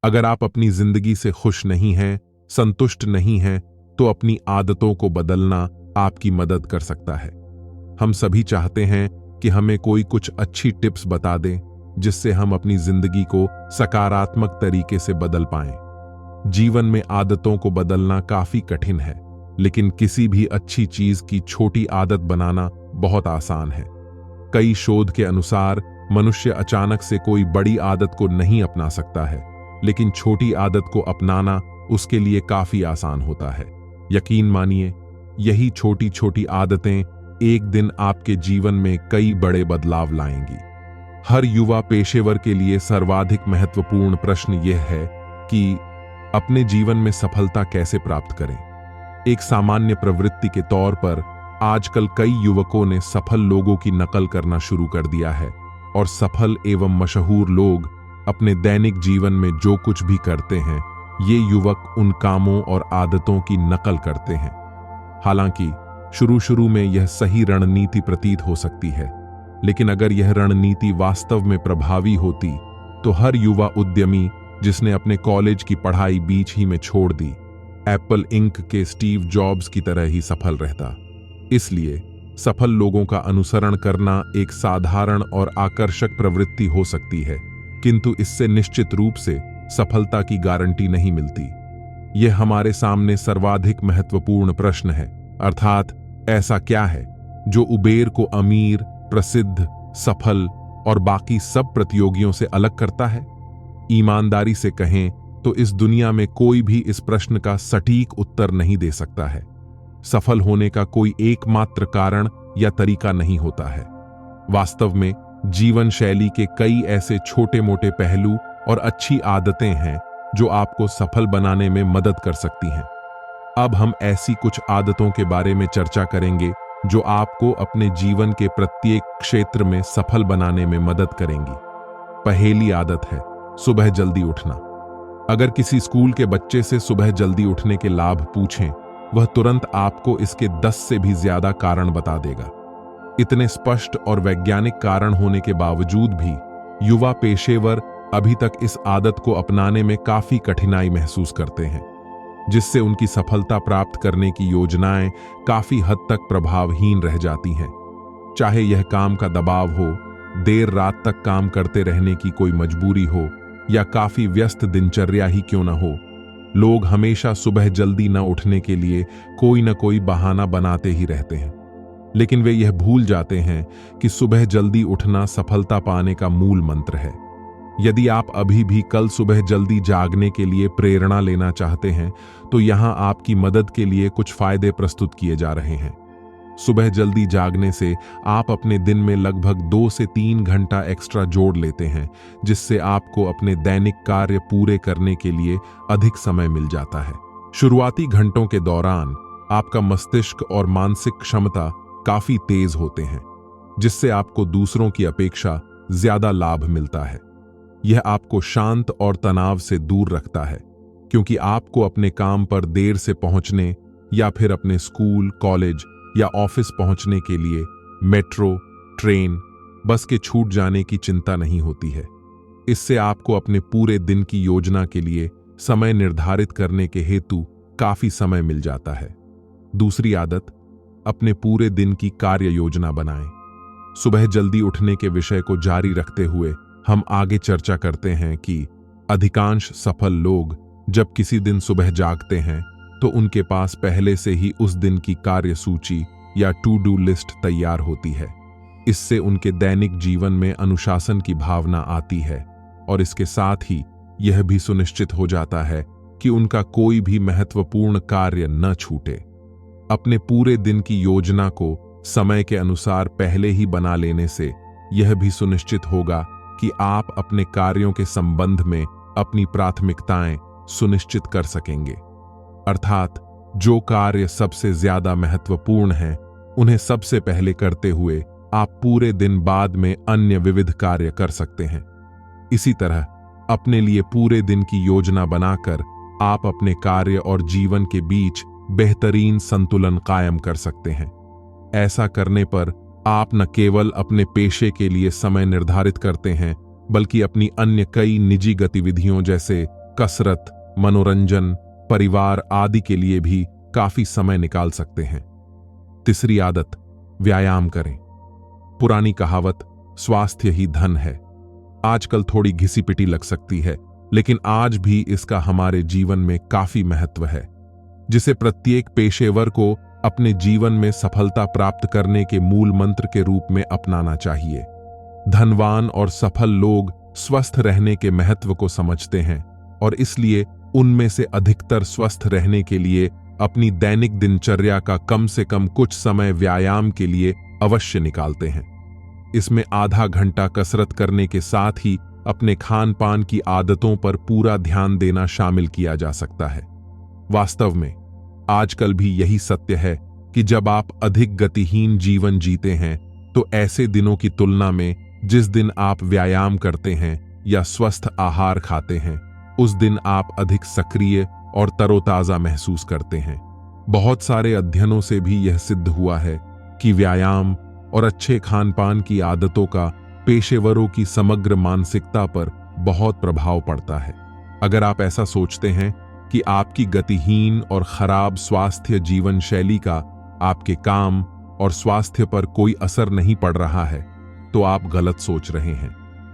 अगर आप अपनी जिंदगी से खुश नहीं हैं, संतुष्ट नहीं हैं, तो अपनी आदतों को बदलना आपकी मदद कर सकता है। हम सभी चाहते हैं कि हमें कोई कुछ अच्छी टिप्स बता दे जिससे हम अपनी जिंदगी को सकारात्मक तरीके से बदल पाएं। जीवन में आदतों को बदलना काफी कठिन है, लेकिन किसी भी अच्छी चीज की छोटी आदत बनाना बहुत आसान है। कई शोध के अनुसार मनुष्य अचानक से कोई बड़ी आदत को नहीं अपना सकता है, लेकिन छोटी आदत को अपनाना उसके लिए काफी आसान होता है। यकीन मानिए, यही छोटी छोटी आदतें एक दिन आपके जीवन में कई बड़े बदलाव लाएंगी। हर युवा पेशेवर के लिए सर्वाधिक महत्वपूर्ण प्रश्न यह है कि अपने जीवन में सफलता कैसे प्राप्त करें। एक सामान्य प्रवृत्ति के तौर पर आजकल कई युवकों ने सफल लोगों की नकल करना शुरू कर दिया है, और सफल एवं मशहूर लोग अपने दैनिक जीवन में जो कुछ भी करते हैं, ये युवक उन कामों और आदतों की नकल करते हैं। हालांकि शुरू में यह सही रणनीति प्रतीत हो सकती है, लेकिन अगर यह रणनीति वास्तव में प्रभावी होती तो हर युवा उद्यमी जिसने अपने कॉलेज की पढ़ाई बीच ही में छोड़ दी, एप्पल इंक के स्टीव जॉब्स की तरह ही सफल रहता। इसलिए सफल लोगों का अनुसरण करना एक साधारण और आकर्षक प्रवृत्ति हो सकती है, किंतु इससे निश्चित रूप से सफलता की गारंटी नहीं मिलती। यह हमारे सामने सर्वाधिक महत्वपूर्ण प्रश्न है, अर्थात ऐसा क्या है जो उबेर को अमीर, प्रसिद्ध, सफल और बाकी सब प्रतियोगियों से अलग करता है? ईमानदारी से कहें तो इस दुनिया में कोई भी इस प्रश्न का सटीक उत्तर नहीं दे सकता है। सफल होने का कोई एकमात्र कारण या तरीका नहीं होता है। वास्तव में जीवन शैली के कई ऐसे छोटे मोटे पहलू और अच्छी आदतें हैं जो आपको सफल बनाने में मदद कर सकती हैं। अब हम ऐसी कुछ आदतों के बारे में चर्चा करेंगे जो आपको अपने जीवन के प्रत्येक क्षेत्र में सफल बनाने में मदद करेंगी। पहली आदत है सुबह जल्दी उठना। अगर किसी स्कूल के बच्चे से सुबह जल्दी उठने के लाभ पूछें, वह तुरंत आपको इसके 10 से भी ज्यादा कारण बता देगा। इतने स्पष्ट और वैज्ञानिक कारण होने के बावजूद भी युवा पेशेवर अभी तक इस आदत को अपनाने में काफी कठिनाई महसूस करते हैं, जिससे उनकी सफलता प्राप्त करने की योजनाएं काफी हद तक प्रभावहीन रह जाती हैं। चाहे यह काम का दबाव हो, देर रात तक काम करते रहने की कोई मजबूरी हो, या काफी व्यस्त दिनचर्या ही क्यों न हो, लोग हमेशा सुबह जल्दी न उठने के लिए कोई न कोई बहाना बनाते ही रहते हैं। लेकिन वे यह भूल जाते हैं कि सुबह जल्दी उठना सफलता पाने का मूल मंत्र है। यदि आप अभी भी कल सुबह जल्दी जागने के लिए प्रेरणा लेना चाहते हैं, तो यहां आपकी मदद के लिए कुछ फायदे प्रस्तुत किए जा रहे हैं। सुबह जल्दी जागने से आप अपने दिन में लगभग 2 से 3 घंटा एक्स्ट्रा जोड़ लेते हैं, जिससे आपको अपने दैनिक कार्य पूरे करने के लिए अधिक समय मिल जाता है। शुरुआती घंटों के दौरान आपका मस्तिष्क और मानसिक क्षमता काफी तेज होते हैं, जिससे आपको दूसरों की अपेक्षा ज्यादा लाभ मिलता है। यह आपको शांत और तनाव से दूर रखता है, क्योंकि आपको अपने काम पर देर से पहुंचने या फिर अपने स्कूल, कॉलेज या ऑफिस पहुंचने के लिए मेट्रो, ट्रेन, बस के छूट जाने की चिंता नहीं होती है। इससे आपको अपने पूरे दिन की योजना के लिए समय निर्धारित करने के हेतु काफी समय मिल जाता है। दूसरी आदत, अपने पूरे दिन की कार्य योजना बनाएं। सुबह जल्दी उठने के विषय को जारी रखते हुए हम आगे चर्चा करते हैं कि अधिकांश सफल लोग जब किसी दिन सुबह जागते हैं तो उनके पास पहले से ही उस दिन की कार्य सूची या टू डू लिस्ट तैयार होती है। इससे उनके दैनिक जीवन में अनुशासन की भावना आती है, और इसके साथ ही यह भी सुनिश्चित हो जाता है कि उनका कोई भी महत्वपूर्ण कार्य न छूटे। अपने पूरे दिन की योजना को समय के अनुसार पहले ही बना लेने से यह भी सुनिश्चित होगा कि आप अपने कार्यों के संबंध में अपनी प्राथमिकताएं सुनिश्चित कर सकेंगे। अर्थात जो कार्य सबसे ज्यादा महत्वपूर्ण हैं, उन्हें सबसे पहले करते हुए आप पूरे दिन बाद में अन्य विविध कार्य कर सकते हैं। इसी तरह अपने लिए पूरे दिन की योजना बनाकर आप अपने कार्य और जीवन के बीच बेहतरीन संतुलन कायम कर सकते हैं। ऐसा करने पर आप न केवल अपने पेशे के लिए समय निर्धारित करते हैं, बल्कि अपनी अन्य कई निजी गतिविधियों जैसे कसरत, मनोरंजन, परिवार आदि के लिए भी काफी समय निकाल सकते हैं। तीसरी आदत, व्यायाम करें। पुरानी कहावत स्वास्थ्य ही धन है आजकल थोड़ी घिसी पिटी लग सकती है, लेकिन आज भी इसका हमारे जीवन में काफी महत्व है, जिसे प्रत्येक पेशेवर को अपने जीवन में सफलता प्राप्त करने के मूल मंत्र के रूप में अपनाना चाहिए। धनवान और सफल लोग स्वस्थ रहने के महत्व को समझते हैं और इसलिए उनमें से अधिकतर स्वस्थ रहने के लिए अपनी दैनिक दिनचर्या का कम से कम कुछ समय व्यायाम के लिए अवश्य निकालते हैं। इसमें आधा घंटा कसरत करने के साथ ही अपने खान पान की आदतों पर पूरा ध्यान देना शामिल किया जा सकता है। वास्तव में आजकल भी यही सत्य है कि जब आप अधिक गतिहीन जीवन जीते हैं तो ऐसे दिनों की तुलना में जिस दिन आप व्यायाम करते हैं या स्वस्थ आहार खाते हैं, उस दिन आप अधिक सक्रिय और तरोताजा महसूस करते हैं। बहुत सारे अध्ययनों से भी यह सिद्ध हुआ है कि व्यायाम और अच्छे खान पान की आदतों का पेशेवरों की समग्र मानसिकता पर बहुत प्रभाव पड़ता है। अगर आप ऐसा सोचते हैं कि आपकी गतिहीन और खराब स्वास्थ्य जीवन शैली का आपके काम और स्वास्थ्य पर कोई असर नहीं पड़ रहा है, तो आप गलत सोच रहे हैं,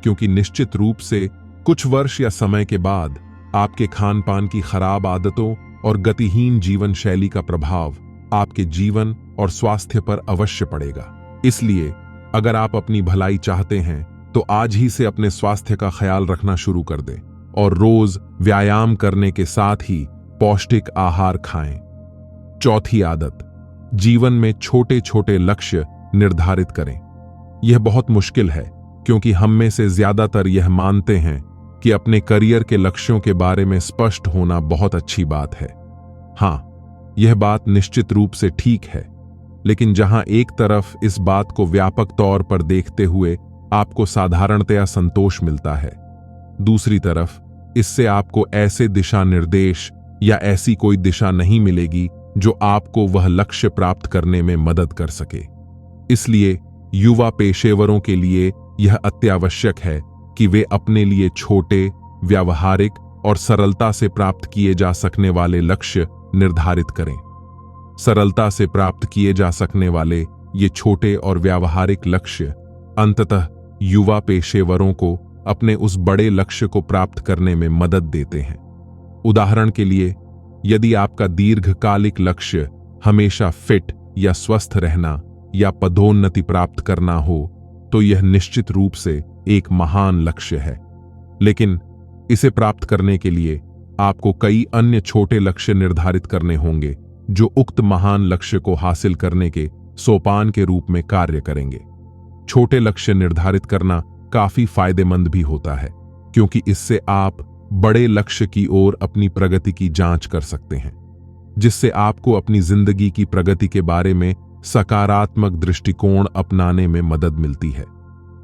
क्योंकि निश्चित रूप से कुछ वर्ष या समय के बाद आपके खान पान की खराब आदतों और गतिहीन जीवन शैली का प्रभाव आपके जीवन और स्वास्थ्य पर अवश्य पड़ेगा। इसलिए अगर आप अपनी भलाई चाहते हैं तो आज ही से अपने स्वास्थ्य का ख्याल रखना शुरू कर दें और रोज व्यायाम करने के साथ ही पौष्टिक आहार खाएं। चौथी आदत, जीवन में छोटे छोटे लक्ष्य निर्धारित करें। यह बहुत मुश्किल है क्योंकि हम में से ज्यादातर यह मानते हैं कि अपने करियर के लक्ष्यों के बारे में स्पष्ट होना बहुत अच्छी बात है। हाँ, यह बात निश्चित रूप से ठीक है, लेकिन जहां एक तरफ इस बात को व्यापक तौर पर देखते हुए आपको साधारणतया संतोष मिलता है, दूसरी तरफ इससे आपको ऐसे दिशा निर्देश या ऐसी कोई दिशा नहीं मिलेगी जो आपको वह लक्ष्य प्राप्त करने में मदद कर सके। इसलिए युवा पेशेवरों के लिए यह अत्यावश्यक है कि वे अपने लिए छोटे, व्यावहारिक और सरलता से प्राप्त किए जा सकने वाले लक्ष्य निर्धारित करें। सरलता से प्राप्त किए जा सकने वाले ये छोटे और व्यावहारिक लक्ष्य अंततः युवा पेशेवरों को अपने उस बड़े लक्ष्य को प्राप्त करने में मदद देते हैं। उदाहरण के लिए, यदि आपका दीर्घकालिक लक्ष्य हमेशा फिट या स्वस्थ रहना या पदोन्नति प्राप्त करना हो, तो यह निश्चित रूप से एक महान लक्ष्य है। लेकिन इसे प्राप्त करने के लिए आपको कई अन्य छोटे लक्ष्य निर्धारित करने होंगे जो उक्त महान लक्ष्य को हासिल करने के सोपान के रूप में कार्य करेंगे। छोटे लक्ष्य निर्धारित करना काफी फायदेमंद भी होता है, क्योंकि इससे आप बड़े लक्ष्य की ओर अपनी प्रगति की जांच कर सकते हैं, जिससे आपको अपनी जिंदगी की प्रगति के बारे में सकारात्मक दृष्टिकोण अपनाने में मदद मिलती है।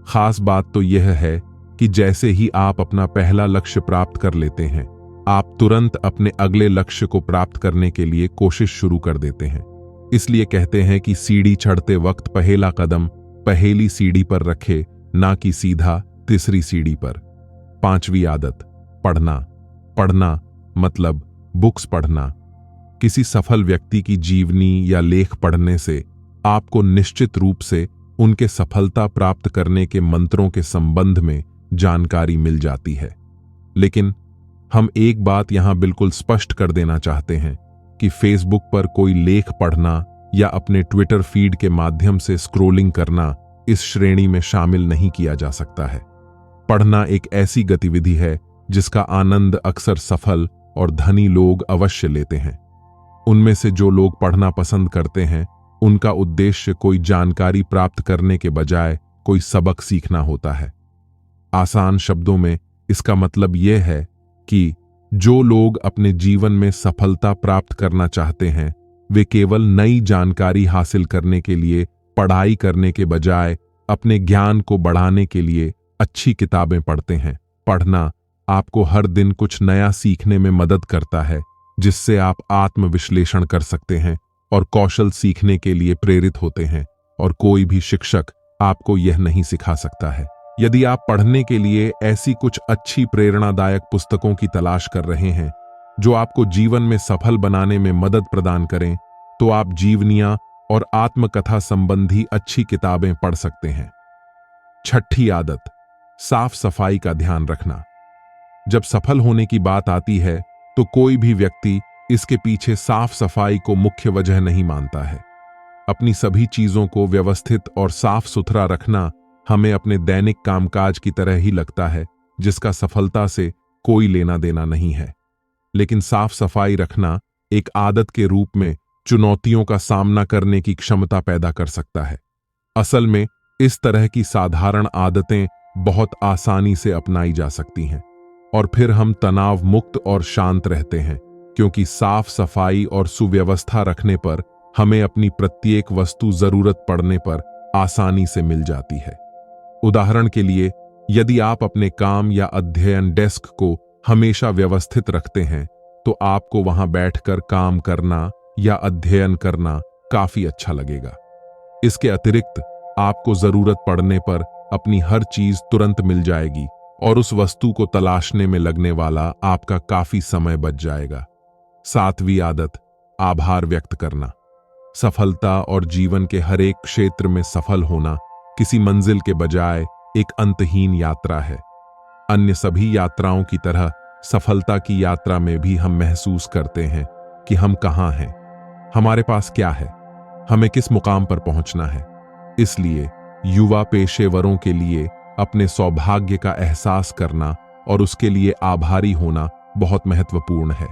खास बात तो यह है कि जैसे ही आप अपना पहला लक्ष्य प्राप्त कर लेते हैं, आप तुरंत अपने अगले लक्ष्य को प्राप्त करने के लिए कोशिश शुरू कर देते हैं। इसलिए कहते हैं कि सीढ़ी चढ़ते वक्त पहला कदम पहली सीढ़ी पर रखे, ना कि सीधा तीसरी सीढ़ी पर। पांचवी आदत, पढ़ना। पढ़ना मतलब बुक्स पढ़ना। किसी सफल व्यक्ति की जीवनी या लेख पढ़ने से आपको निश्चित रूप से उनके सफलता प्राप्त करने के मंत्रों के संबंध में जानकारी मिल जाती है। लेकिन हम एक बात यहां बिल्कुल स्पष्ट कर देना चाहते हैं कि फेसबुक पर कोई लेख पढ़ना या अपने ट्विटर फीड के माध्यम से स्क्रोलिंग करना इस श्रेणी में शामिल नहीं किया जा सकता है। पढ़ना एक ऐसी गतिविधि है जिसका आनंद अक्सर सफल और धनी लोग अवश्य लेते हैं। उनमें से जो लोग पढ़ना पसंद करते हैं, उनका उद्देश्य कोई जानकारी प्राप्त करने के बजाय कोई सबक सीखना होता है। आसान शब्दों में इसका मतलब यह है कि जो लोग अपने जीवन में सफलता प्राप्त करना चाहते हैं, वे केवल नई जानकारी हासिल करने के लिए पढ़ाई करने के बजाय अपने ज्ञान को बढ़ाने के लिए अच्छी किताबें पढ़ते हैं। पढ़ना आपको हर दिन कुछ नया सीखने में मदद करता है, जिससे आप आत्मविश्लेषण कर सकते हैं और कौशल सीखने के लिए प्रेरित होते हैं, और कोई भी शिक्षक आपको यह नहीं सिखा सकता है। यदि आप पढ़ने के लिए ऐसी कुछ अच्छी प्रेरणादायक पुस्तकों की तलाश कर रहे हैं जो आपको जीवन में सफल बनाने में मदद प्रदान करें, तो आप जीवनियां और आत्मकथा संबंधी अच्छी किताबें पढ़ सकते हैं। छठी आदत, साफ सफाई का ध्यान रखना। जब सफल होने की बात आती है तो कोई भी व्यक्ति इसके पीछे साफ सफाई को मुख्य वजह नहीं मानता है। अपनी सभी चीजों को व्यवस्थित और साफ सुथरा रखना हमें अपने दैनिक कामकाज की तरह ही लगता है, जिसका सफलता से कोई लेना देना नहीं है। लेकिन साफ सफाई रखना एक आदत के रूप में चुनौतियों का सामना करने की क्षमता पैदा कर सकता है। असल में इस तरह की साधारण आदतें बहुत आसानी से अपनाई जा सकती हैं और फिर हम तनाव मुक्त और शांत रहते हैं, क्योंकि साफ सफाई और सुव्यवस्था रखने पर हमें अपनी प्रत्येक वस्तु जरूरत पड़ने पर आसानी से मिल जाती है। उदाहरण के लिए, यदि आप अपने काम या अध्ययन डेस्क को हमेशा व्यवस्थित रखते हैं तो आपको वहां बैठकर काम करना या अध्ययन करना काफी अच्छा लगेगा। इसके अतिरिक्त आपको जरूरत पड़ने पर अपनी हर चीज तुरंत मिल जाएगी और उस वस्तु को तलाशने में लगने वाला आपका काफी समय बच जाएगा। सातवीं आदत, आभार व्यक्त करना। सफलता और जीवन के हर एक क्षेत्र में सफल होना किसी मंजिल के बजाय एक अंतहीन यात्रा है। अन्य सभी यात्राओं की तरह सफलता की यात्रा में भी हम महसूस करते हैं कि हम कहाँ हैं, हमारे पास क्या है, हमें किस मुकाम पर पहुंचना है। इसलिए युवा पेशेवरों के लिए अपने सौभाग्य का एहसास करना और उसके लिए आभारी होना बहुत महत्वपूर्ण है।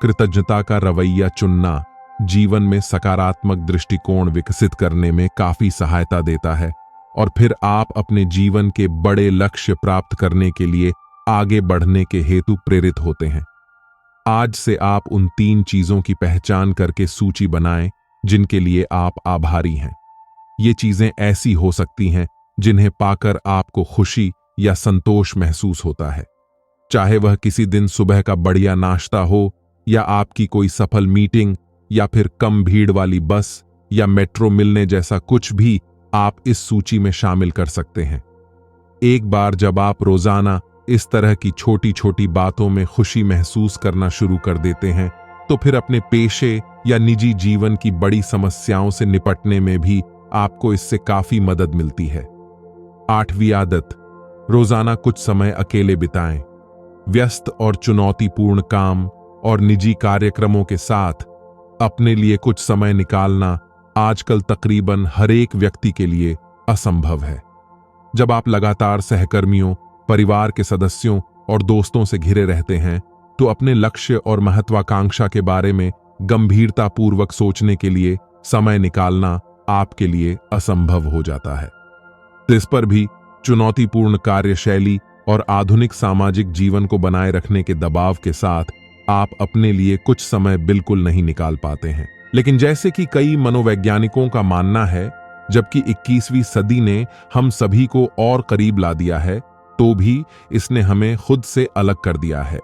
कृतज्ञता का रवैया चुनना जीवन में सकारात्मक दृष्टिकोण विकसित करने में काफी सहायता देता है और फिर आप अपने जीवन के बड़े लक्ष्य प्राप्त करने के लिए आगे बढ़ने के हेतु प्रेरित होते हैं। आज से आप उन 3 चीजों की पहचान करके सूची बनाएं जिनके लिए आप आभारी हैं। ये चीजें ऐसी हो सकती हैं जिन्हें पाकर आपको खुशी या संतोष महसूस होता है, चाहे वह किसी दिन सुबह का बढ़िया नाश्ता हो या आपकी कोई सफल मीटिंग या फिर कम भीड़ वाली बस या मेट्रो मिलने जैसा कुछ भी आप इस सूची में शामिल कर सकते हैं। एक बार जब आप रोजाना इस तरह की छोटी छोटी बातों में खुशी महसूस करना शुरू कर देते हैं तो फिर अपने पेशे या निजी जीवन की बड़ी समस्याओं से निपटने में भी आपको इससे काफी मदद मिलती है। 8वीं आदत, रोजाना कुछ समय अकेले बिताएं। व्यस्त और चुनौतीपूर्ण काम और निजी कार्यक्रमों के साथ अपने लिए कुछ समय निकालना आजकल तकरीबन हर एक व्यक्ति के लिए असंभव है। जब आप लगातार सहकर्मियों, परिवार के सदस्यों और दोस्तों से घिरे रहते हैं तो अपने लक्ष्य और महत्वाकांक्षा के बारे में गंभीरतापूर्वक सोचने के लिए समय निकालना आपके लिए असंभव हो जाता है। इस पर भी चुनौतीपूर्ण कार्यशैली और आधुनिक सामाजिक जीवन को बनाए रखने के दबाव के साथ आप अपने लिए कुछ समय बिल्कुल नहीं निकाल पाते हैं। लेकिन जैसे कि कई मनोवैज्ञानिकों का मानना है, जबकि 21वीं सदी ने हम सभी को और करीब ला दिया है, तो भी इसने हमें खुद से अलग कर दिया है।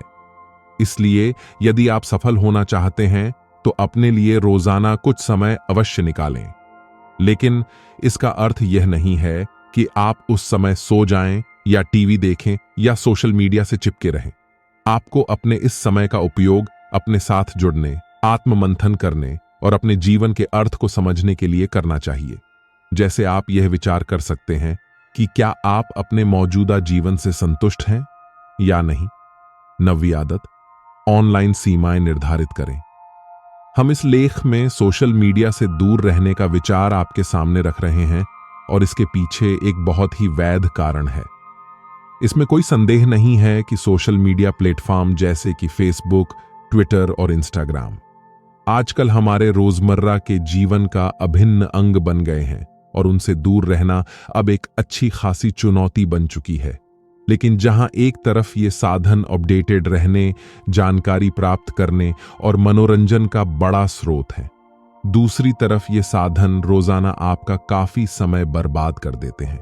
इसलिए यदि आप सफल होना चाहते हैं तो अपने लिए रोजाना कुछ समय अवश्य निकालें। लेकिन इसका अर्थ यह नहीं है कि आप उस समय सो जाएं या टीवी देखें या सोशल मीडिया से चिपके रहें। आपको अपने इस समय का उपयोग अपने साथ जुड़ने, आत्ममंथन करने और अपने जीवन के अर्थ को समझने के लिए करना चाहिए। जैसे आप यह विचार कर सकते हैं कि क्या आप अपने मौजूदा जीवन से संतुष्ट हैं या नहीं। 9वीं आदत, ऑनलाइन सीमाएं निर्धारित करें। हम इस लेख में सोशल मीडिया से दूर रहने का विचार आपके सामने रख रहे हैं और इसके पीछे एक बहुत ही वैध कारण है। इसमें कोई संदेह नहीं है कि सोशल मीडिया प्लेटफॉर्म जैसे कि फेसबुक, ट्विटर और इंस्टाग्राम आजकल हमारे रोजमर्रा के जीवन का अभिन्न अंग बन गए हैं और उनसे दूर रहना अब एक अच्छी खासी चुनौती बन चुकी है। लेकिन जहां एक तरफ ये साधन अपडेटेड रहने, जानकारी प्राप्त करने और मनोरंजन का बड़ा स्रोत है, दूसरी तरफ ये साधन रोजाना आपका काफी समय बर्बाद कर देते हैं।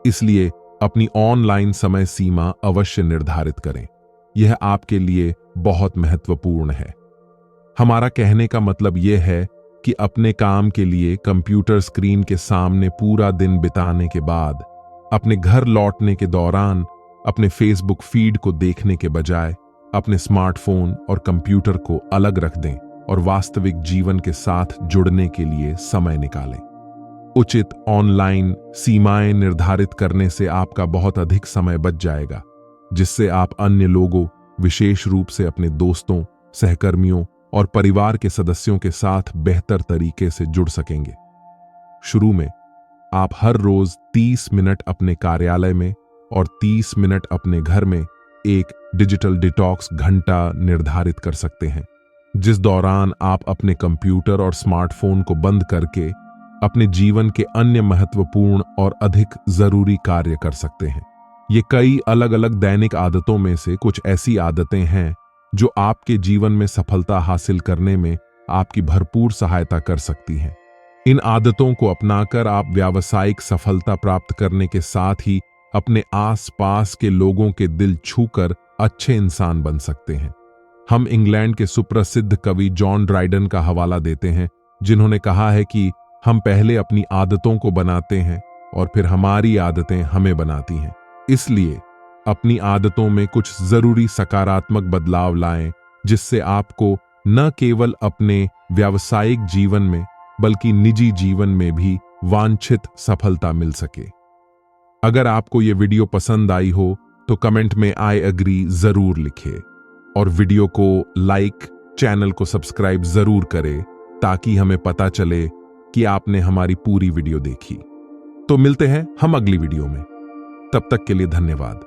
इसलिए अपनी ऑनलाइन समय सीमा अवश्य निर्धारित करें। यह आपके लिए बहुत महत्वपूर्ण है। हमारा कहने का मतलब यह है कि अपने काम के लिए कंप्यूटर स्क्रीन के सामने पूरा दिन बिताने के बाद अपने घर लौटने के दौरान अपने फेसबुक फीड को देखने के बजाय अपने स्मार्टफोन और कंप्यूटर को अलग रख दें और वास्तविक जीवन के साथ जुड़ने के लिए समय निकालें। उचित ऑनलाइन सीमाएं निर्धारित करने से आपका बहुत अधिक समय बच जाएगा, जिससे आप अन्य लोगों, विशेष रूप से अपने दोस्तों, सहकर्मियों और परिवार के सदस्यों के साथ बेहतर तरीके से जुड़ सकेंगे। शुरू में आप हर रोज 30 मिनट अपने कार्यालय में और 30 मिनट अपने घर में एक डिजिटल डिटॉक्स घंटा निर्धारित कर सकते हैं, जिस दौरान आप अपने कंप्यूटर और स्मार्टफोन को बंद करके अपने जीवन के अन्य महत्वपूर्ण और अधिक जरूरी कार्य कर सकते हैं। ये कई अलग अलग दैनिक आदतों में से कुछ ऐसी आदतें हैं जो आपके जीवन में सफलता हासिल करने में आपकी भरपूर सहायता कर सकती हैं। इन आदतों को अपनाकर आप व्यावसायिक सफलता प्राप्त करने के साथ ही अपने आसपास के लोगों के दिल छूकर अच्छे इंसान बन सकते हैं। हम इंग्लैंड के सुप्रसिद्ध कवि जॉन ड्राइडन का हवाला देते हैं, जिन्होंने कहा है कि हम पहले अपनी आदतों को बनाते हैं और फिर हमारी आदतें हमें बनाती हैं। इसलिए अपनी आदतों में कुछ जरूरी सकारात्मक बदलाव लाएं, जिससे आपको न केवल अपने व्यावसायिक जीवन में बल्कि निजी जीवन में भी वांछित सफलता मिल सके। अगर आपको ये वीडियो पसंद आई हो तो कमेंट में आई एग्री जरूर लिखें और वीडियो को लाइक, चैनल को सब्सक्राइब जरूर करें ताकि हमें पता चले कि आपने हमारी पूरी वीडियो देखी। तो मिलते हैं हम अगली वीडियो में। तब तक के लिए धन्यवाद।